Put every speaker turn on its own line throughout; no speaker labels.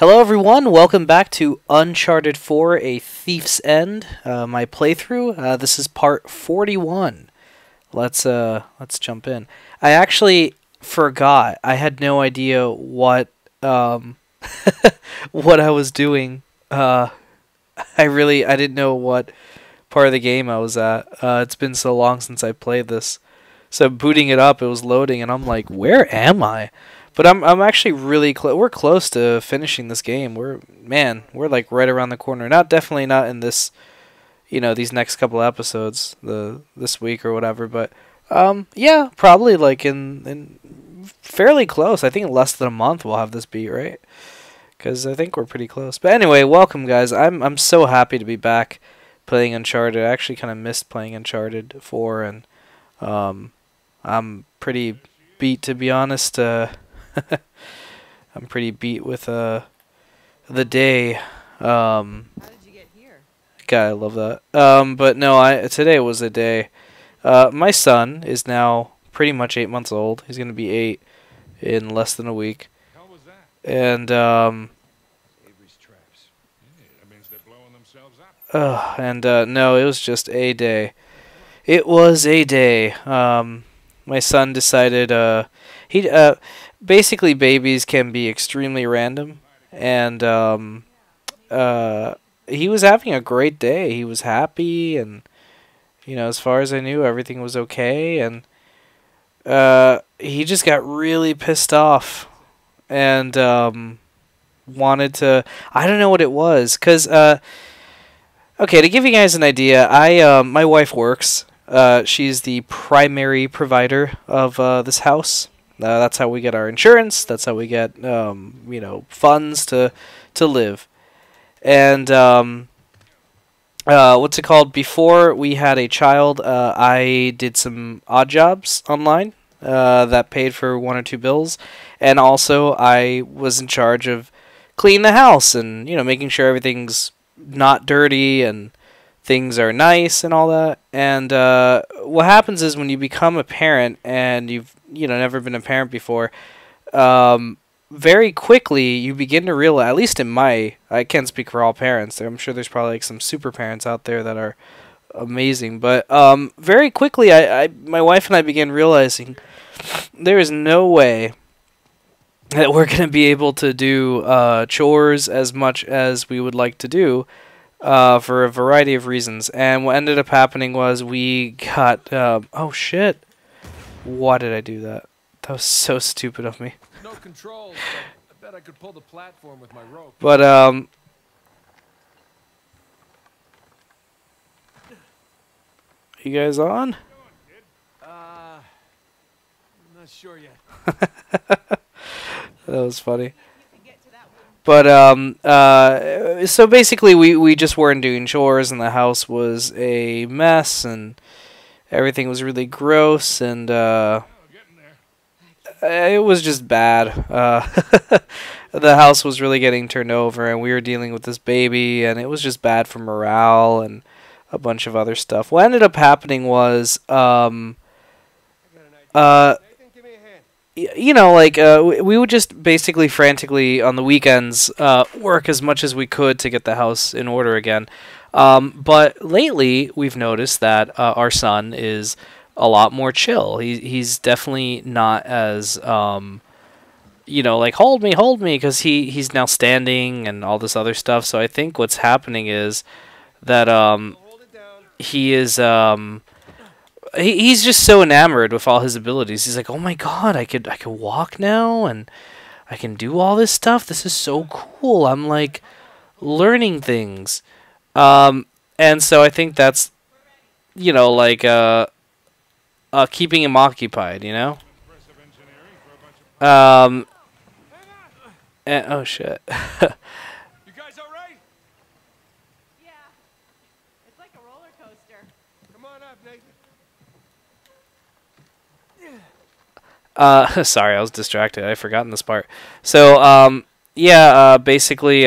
Hello everyone, welcome back to Uncharted 4, A Thief's End, my playthrough. This is part 41. Let's jump in. I actually forgot. I had no idea what what I was doing. I didn't know what part of the game I was at. It's been so long since I played this. So booting it up, it was loading and I'm like, where am I? But I'm actually really close. We're close to finishing this game. We're like right around the corner. Definitely not in this, these next couple episodes, this week or whatever. But yeah, probably like in fairly close. I think in less than a month we'll have this beat, right? Because I think we're pretty close. But anyway, welcome guys. I'm so happy to be back playing Uncharted. I actually kind of missed playing Uncharted 4, and I'm pretty beat, to be honest. I'm pretty beat with the day.
How did you get here?
God, I love that. But no, today was a day. My son is now pretty much 8 months old. He's gonna be 8 in less than a week.
How was that?
And
Avery's traps. Yeah, that means they're blowing themselves up.
no, it was just a day. It was a day. My son decided he basically babies can be extremely random, and he was having a great day. He was happy, and as far as I knew, everything was okay, and he just got really pissed off and wanted to, I don't know what it was, cuz okay, to give you guys an idea, my wife works. She's the primary provider of this house. That's how we get our insurance. That's how we get, funds to live. And what's it called? Before we had a child, I did some odd jobs online that paid for 1 or 2 bills, and also I was in charge of cleaning the house and making sure everything's not dirty and things are nice and all that. And what happens is when you become a parent and you've never been a parent before, very quickly you begin to realize, at least I can't speak for all parents, I'm sure there's probably like some super parents out there that are amazing, but very quickly my wife and I began realizing there is no way that we're going to be able to do chores as much as we would like to do, for a variety of reasons. And what ended up happening was we got oh shit, why did I do that? That was so stupid of me.
No controls, but I bet I could pull the platform with my rope.
But you guys on?
I'm not sure yet.
That was funny. But so basically we just weren't doing chores, and the house was a mess, and everything was really gross, and it was just bad. The house was really getting turned over, and we were dealing with this baby, and it was just bad for morale and a bunch of other stuff. What ended up happening was we would just basically frantically on the weekends work as much as we could to get the house in order again. But lately we've noticed that our son is a lot more chill. He's definitely not as like hold me, because he's now standing and all this other stuff. So I think what's happening is that he is he's just so enamored with all his abilities. He's like, oh my god, I could walk now, and I can do all this stuff. This is so cool. I'm like learning things. And so I think that's keeping him occupied, and, oh shit.
You guys all right?
Yeah. It's like a roller coaster.
Come on up, Nathan.
Sorry, I was distracted. I'd forgotten this part. So, yeah, basically,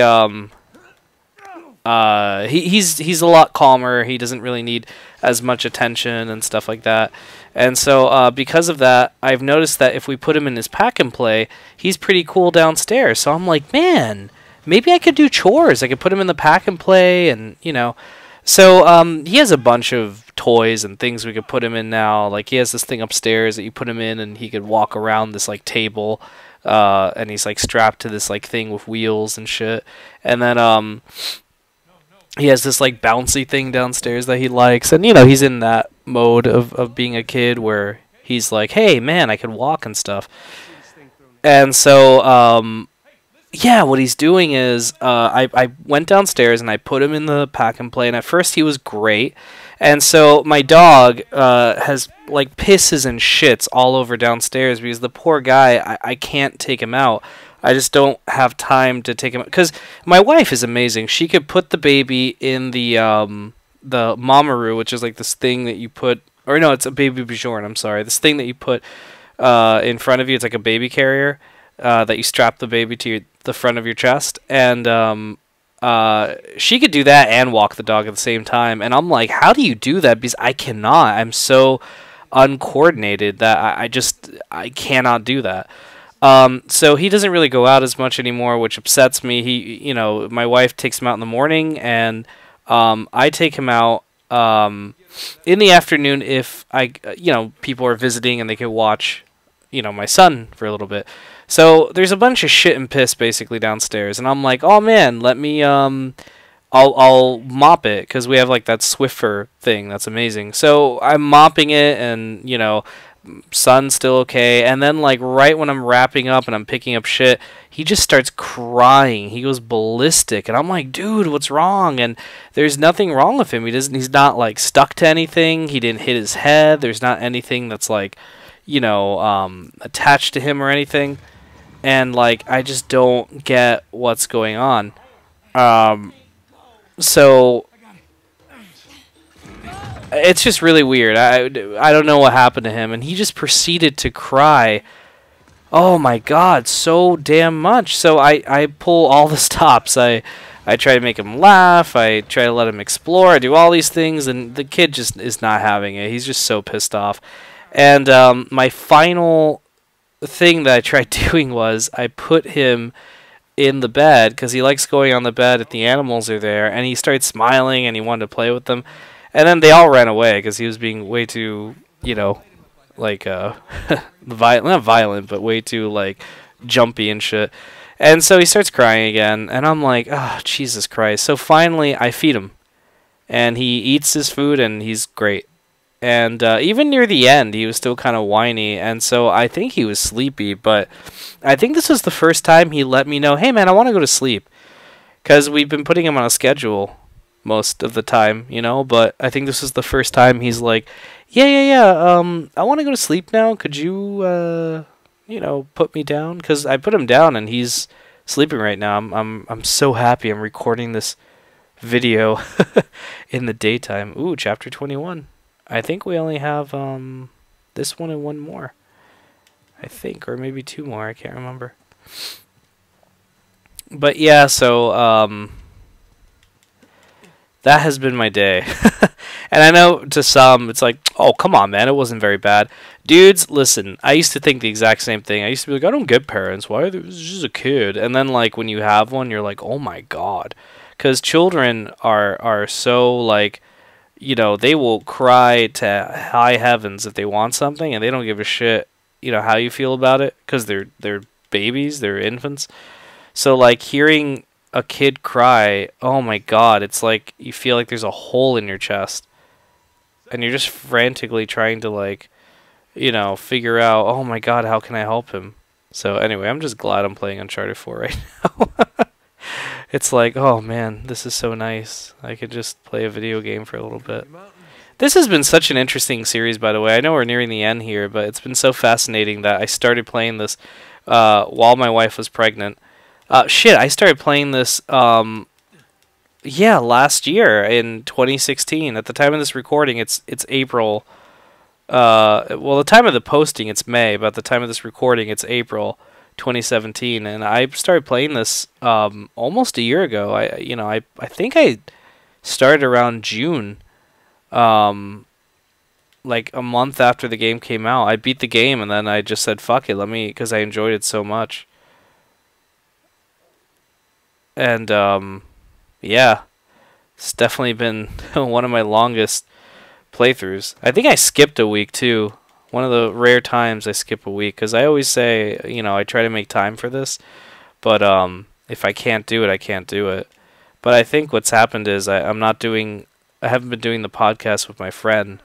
he's a lot calmer. He doesn't really need as much attention and stuff like that. And so because of that, I've noticed that if we put him in his pack and play, he's pretty cool downstairs. So I'm like, man, maybe I could do chores. I could put him in the pack and play, and So he has a bunch of toys and things we could put him in now. Like he has this thing upstairs that you put him in, and he could walk around this like table, and he's like strapped to this like thing with wheels and shit. And then he has this like bouncy thing downstairs that he likes, and he's in that mode of being a kid where he's like, hey man, I could walk and stuff. And so yeah, what he's doing is I went downstairs and I put him in the pack and play, and at first he was great. And so my dog has like pisses and shits all over downstairs because the poor guy, I can't take him out. I just don't have time to take him out. Because my wife is amazing. She could put the baby in the Mamaroo, which is like this thing that you put, or no, it's a baby Bjorn, I'm sorry. This thing that you put in front of you, it's like a baby carrier that you strap the baby to the front of your chest. And she could do that and walk the dog at the same time. And I'm like, how do you do that? Because I cannot. I'm so uncoordinated that I cannot do that. So he doesn't really go out as much anymore, which upsets me. My wife takes him out in the morning, and I take him out in the afternoon if people are visiting and they can watch, my son for a little bit. So there's a bunch of shit and piss basically downstairs, and I'm like, oh man, let me I'll mop it, because we have like that Swiffer thing that's amazing. So I'm mopping it, and son's still okay, and then like right when I'm wrapping up and I'm picking up shit, he just starts crying. He goes ballistic, and I'm like, dude, what's wrong? And there's nothing wrong with him. He's not like stuck to anything. He didn't hit his head. There's not anything that's like attached to him or anything. And like I just don't get what's going on. So it's just really weird. I don't know what happened to him, and he just proceeded to cry. Oh my god, so damn much. So I pull all the stops. I try to make him laugh. I try to let him explore. I do all these things, and the kid just is not having it. He's just so pissed off. And my final thing that I tried doing was I put him in the bed, because he likes going on the bed if the animals are there, and he started smiling and he wanted to play with them. And then they all ran away because he was being way too, like, not violent, but way too, like, jumpy and shit. And so he starts crying again, and I'm like, oh, Jesus Christ. So finally, I feed him, and he eats his food, and he's great. And even near the end, he was still kind of whiny, and so I think he was sleepy, but I think this was the first time he let me know, hey, man, I want to go to sleep, because we've been putting him on a schedule most of the time, but I think this is the first time he's like, yeah, I want to go to sleep now. Could you, put me down? Because I put him down, and he's sleeping right now. I'm so happy I'm recording this video in the daytime. Ooh, chapter 21. I think we only have this one and one more. I think, or maybe two more. I can't remember. But yeah, so that has been my day. And I know to some it's like, oh, come on, man, it wasn't very bad. Dudes, listen, I used to think the exact same thing. I used to be like, I don't get parents. Why? This is just a kid. And then like when you have one, you're like, oh my god. Because children are so like, they will cry to high heavens if they want something, and they don't give a shit, how you feel about it, because they're babies, they're infants. So like hearing a kid cry, oh my god, it's like you feel like there's a hole in your chest, and you're just frantically trying to like, figure out, oh my god, how can I help him? So anyway, I'm just glad I'm playing Uncharted 4 right now. It's like, oh man, this is so nice. I could just play a video game for a little bit. This has been such an interesting series, by the way. I know we're nearing the end here, but it's been so fascinating that I started playing this while my wife was pregnant. I started playing this, last year in 2016. At the time of this recording, it's April. The time of the posting, it's May, but at the time of this recording, it's April 2017, and I started playing this almost a year ago. I think I started around June, like a month after the game came out. I beat the game, and then I just said, fuck it, because I enjoyed it so much. And yeah, it's definitely been one of my longest playthroughs. I think I skipped a week too. One of the rare times I skip a week, because I always say, you know, I try to make time for this, but if I can't do it, I can't do it. But I think what's happened is I haven't been doing the podcast with my friend.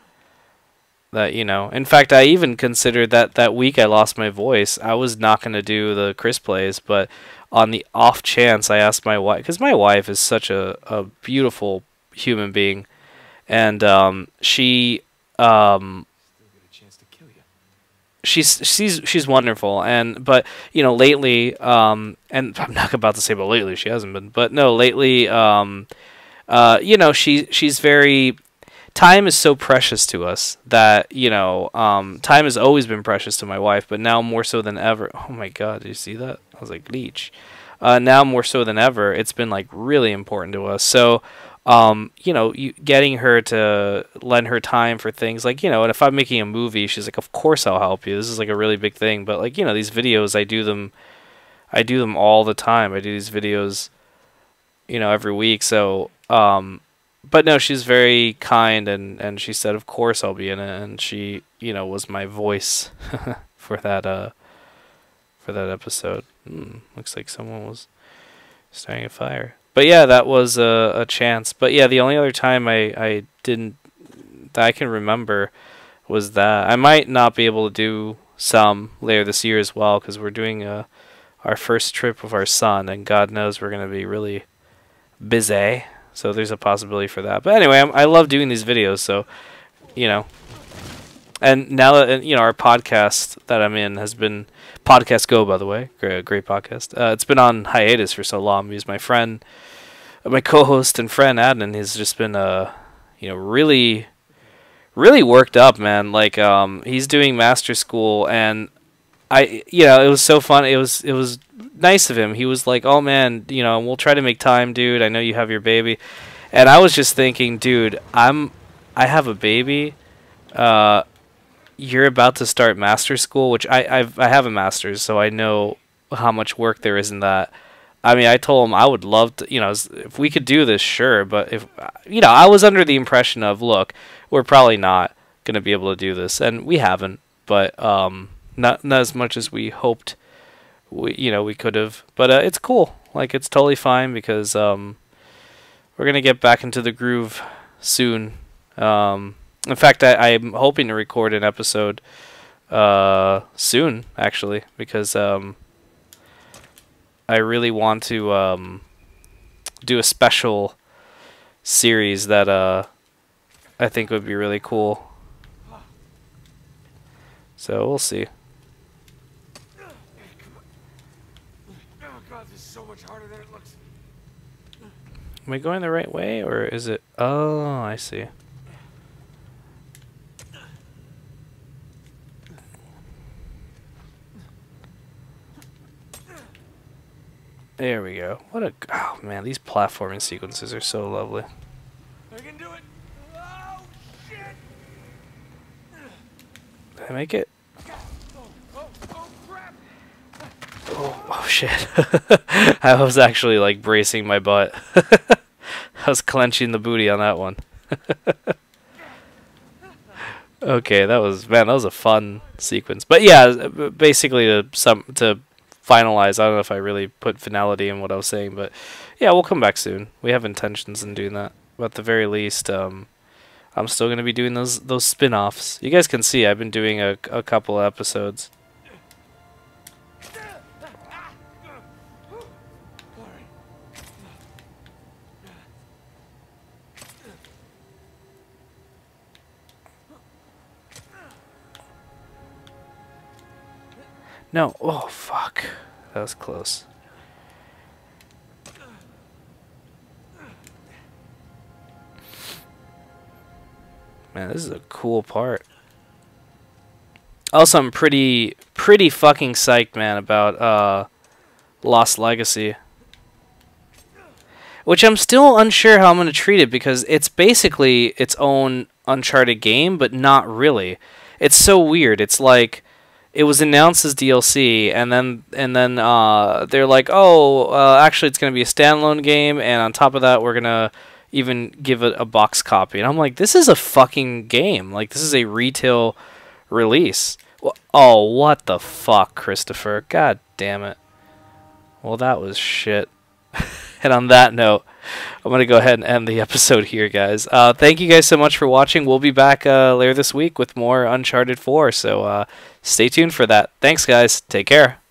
That, you know, in fact, I even considered that week I lost my voice, I was not going to do the Chris plays, but on the off chance, I asked my wife, because my wife is such a beautiful human being, and she she's wonderful, and but you know, lately, and I'm not about to say but lately she hasn't been, but no, lately, you know, she's very, time is so precious to us that, you know, time has always been precious to my wife, but now more so than ever. Oh my God, did you see that? I was like, leech. Now more so than ever, it's been like really important to us. So, you know, getting her to lend her time for things like, you know, and if I'm making a movie, she's like, of course I'll help you. This is like a really big thing. But like, you know, these videos, I do them all the time. I do these videos, you know, every week. So, but no, she's very kind, and she said, of course I'll be in it, and she, you know, was my voice for that episode. Looks like someone was starting a fire. But yeah, that was a chance. But yeah, the only other time I didn't, that I can remember, was that. I might not be able to do some later this year as well, because we're doing our first trip with our son, and God knows we're going to be really busy. So there's a possibility for that. But anyway, I love doing these videos, so, you know. And now that, you know, our podcast that I'm in has been, Podcast Go, by the way, great podcast. It's been on hiatus for so long because my friend, my co-host and friend Adnan, has just been, you know, really, really worked up, man. Like, he's doing master school, and you know, it was so fun. It was nice of him. He was like, "Oh man, you know, we'll try to make time, dude. I know you have your baby," and I was just thinking, dude, I have a baby. You're about to start master school, which I have a master's, so I know how much work there is in that. I mean, I told him I would love to, you know, if we could do this, sure, but if, you know, I was under the impression of, look, we're probably not gonna be able to do this, and we haven't, but not as much as we hoped we could have. But it's cool. Like, it's totally fine, because we're gonna get back into the groove soon. In fact, I'm hoping to record an episode soon, actually, because I really want to do a special series that I think would be really cool. So we'll see.
Oh God, this is so much harder than it looks.
Am I going the right way, or is it? Oh, I see. There we go. What a... Oh, man, these platforming sequences are so lovely.
I can do it. Oh, shit.
Did I make it?
Oh, crap.
Oh shit. I was actually, like, bracing my butt. I was clenching the booty on that one. Okay, that was a fun sequence. But yeah, basically to finalize, I don't know if I really put finality in what I was saying, but yeah, we'll come back soon. We have intentions in doing that. But at the very least, I'm still going to be doing those spin-offs. You guys can see I've been doing a couple of episodes. No, oh fuck. That was close. Man, this is a cool part. Also, I'm pretty fucking psyched, man, about Lost Legacy. Which I'm still unsure how I'm going to treat it, because it's basically its own Uncharted game, but not really. It's so weird. It's like it was announced as DLC, and then they're like, oh, actually, it's gonna be a standalone game, and on top of that, we're gonna even give it a box copy. And I'm like, this is a fucking game. Like, this is a retail release. Oh, what the fuck, Christopher? God damn it. Well, that was shit. And on that note, I'm going to go ahead and end the episode here, guys. Thank you guys so much for watching. We'll be back later this week with more Uncharted 4, so stay tuned for that. Thanks, guys. Take care.